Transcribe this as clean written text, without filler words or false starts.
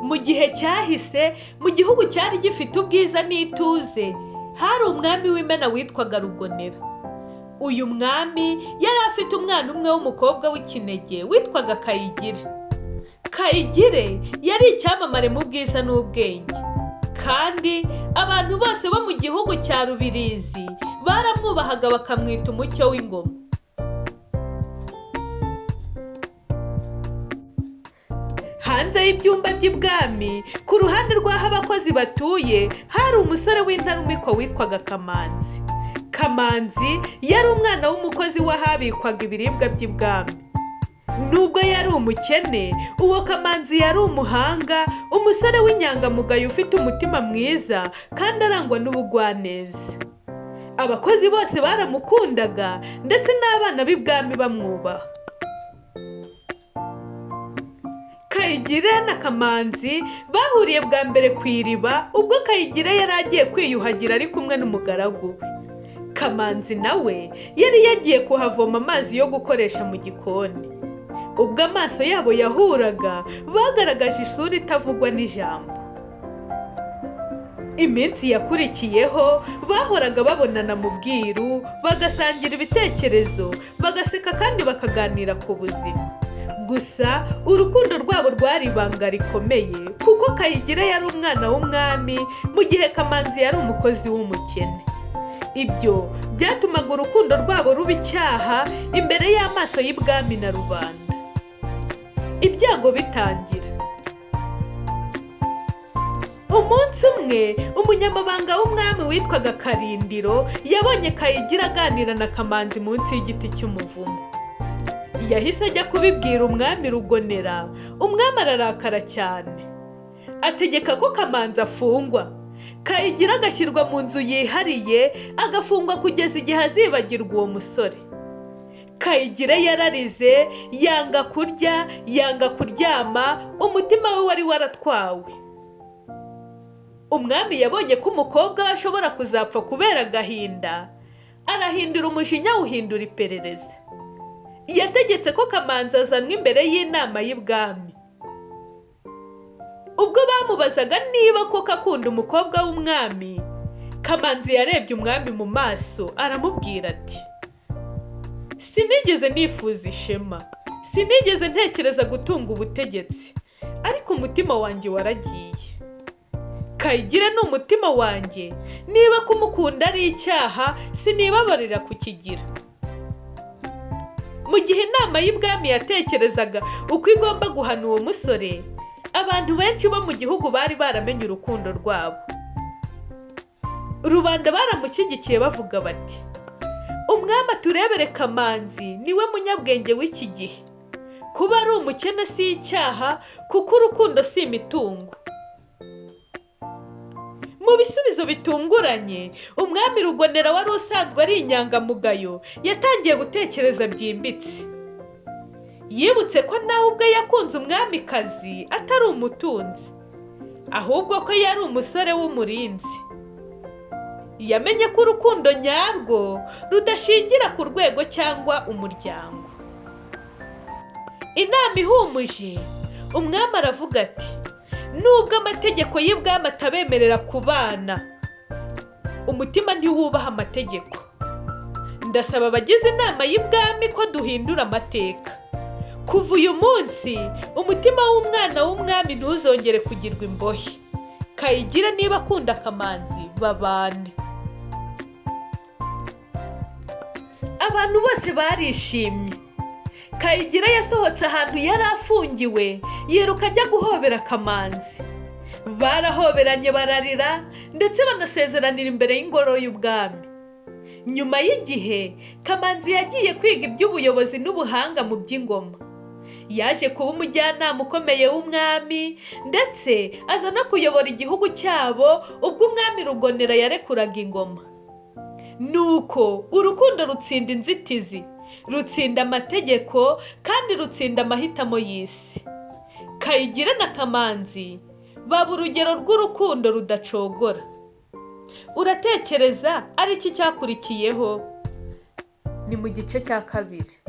Mu gihe cyahise, mu gihugu cyari gifite ubwiza n'ituze, hari umwami w'Imena witwaga Rugonera. Uyu mwami yari afite umwana umwe w'umukobwa w'ikinege witwaga Kayigire. Kayigire yari icyamamare mu bwiza n'ubwenge, kandi abantu bose bo mu gihugu cya Rubirizi baramwubahaga bakamwita umucyo w'ingoma. Hanze y'ibyumba by'ibwami, ku ruhande rw'aho abakozi batuye, hari umusore w'intarumikwa witwaga Kamanzi. Kamanzi yari umwana w'umukozi w'ahabikwaga ibiribwa by'ibwami. Nubwo yari umukene, uwo Kamanzi yari umuhanga, umusore w'inyangamugayo ufite umutima mwiza kandi arangwa n'ubugwaneza. Abakozi bose baramukundaga ndetse n'abana b'ibwami bamwubaha. Kayigire na Kamanzi bahuriye bwa mbere ku iriba ubwo Kayigire yari agiye kwiyuhagira ari kumwe n'umugaragu we. Kamanzi nawe yari yagiye kuhavoma amazi yo gukoresha mu gikoni. Ubwo amaso yabo yahuraga, bagaragaje isura itavugwa n'ijambo. Iminsi yakurikiyeho bahoraga babonana mu bwiru, bagasangira ibitekerezo, bagaseka kandi bakaganira ku buzima. Gusa urukundo rwabo rwari ibanga rikomeye, kuko Kayigire yari umwana w'umwami mu gihe Kamanzi yari umukozi w'umukene. Ibyo byatumaga urukundo rwabo ruba icyaha imbere y'amaso y'ibwami na rubanda. Ibyago bitangira. Umunsi umwe, umunyamabanga w'umwami witwaga Karindiro yabonye Kayigire aganira na Kamanzi munsi y'igiti cy'umuvumu. Yahise ajya kubibwira umwami Rugonera. Umwami ararakara cyane, ategeka ko Kamanzi afungwa. Kayigire agashyirwa mu nzu yihariye, agafungwa kugeza igihe azibagirwa uwo musore. Kayigire yararize, yanga kurya, yanga kuryama, umutima we wari waratwawe. Umwami yabonye ko umukobwa we ashobora kuzapfa kubera agahinda, arahindura umujinya awuhindura iperereza. Yategetse ko Kamanzi azanwa imbere y'inama y'ibwami. Ubwo bamubazaga niba koko akunda umukobwa w'umwami, Kamanzi yarebye umwami mu maso aramubwira ati: "Sinigeze nifuza ishema, sinigeze ntekereza gutunga ubutegetsi, ariko umutima wanjye waragiye. Kayigire ni umutima wanjye, niba kumukunda ari icyaha sinibabarira kukigira." Mu gihe inama y'ibwami yatekerezaga uko igomba guhana uwo musore, abantu benshi bo mu gihugu bari baramenye urukundo rwabo. Rubanda baramushyigikiye bavuga bati: "Umwami aturebere Kamanzi, niwe munyabwenge w'iki gihe. Kuba ari umukene si icyaha, kuko urukundo si imitungo." Mu bisubizo bitunguranye, umwami Rugonera wari usanzwe ari inyangamugayo yatangiye gutekereza byimbitse. Yibutse ko nawe ubwe yakunze umwamikazi atari umutunzi, ahubwo ko yari umusore w'umurinzi. Yamenye ko urukundo nyarwo rudashingira ku rwego cyangwa umuryango. Inama ihumuje, umwami aravuga ati: "Nubwo amategeko y'ibwami atabemerera kubana, umutima ntiwubaha amategeko. Ndasaba abagize inama y'ibwami ko duhindura amateka. Kuva uyu munsi, umutima w'umwana w'umwami ntuzongere kugirwa imbohe. Kayigire niba akunda Kamanzi, babane." Abantu bose barishimye. Kayigire yasohotse ahantu yari afungiwe, yiruka ajya guhobera Kamanzi. Barahoberanye bararira ndetse banasezeranira imbere y'ingoro y'ubwami. Nyuma y'igihe, Kamanzi yagiye kwiga iby'ubuyobozi n'ubuhanga mu by'ingoma. Yaje kuba umujyanama ukomeye w'umwami, ndetse aza no kuyobora igihugu cyabo ubwo umwami Rugonera yarekuraga ingoma. Nuko urukundo rutsinda inzitizi, rutsinda amategeko, kandi rutsinda amahitamo y'isi. Kayigire na Kamanzi baba urugero rw'urukundo rudacogora. Uratekereza ari iki cyakurikiyeho? Ni mu gice cya kabiri.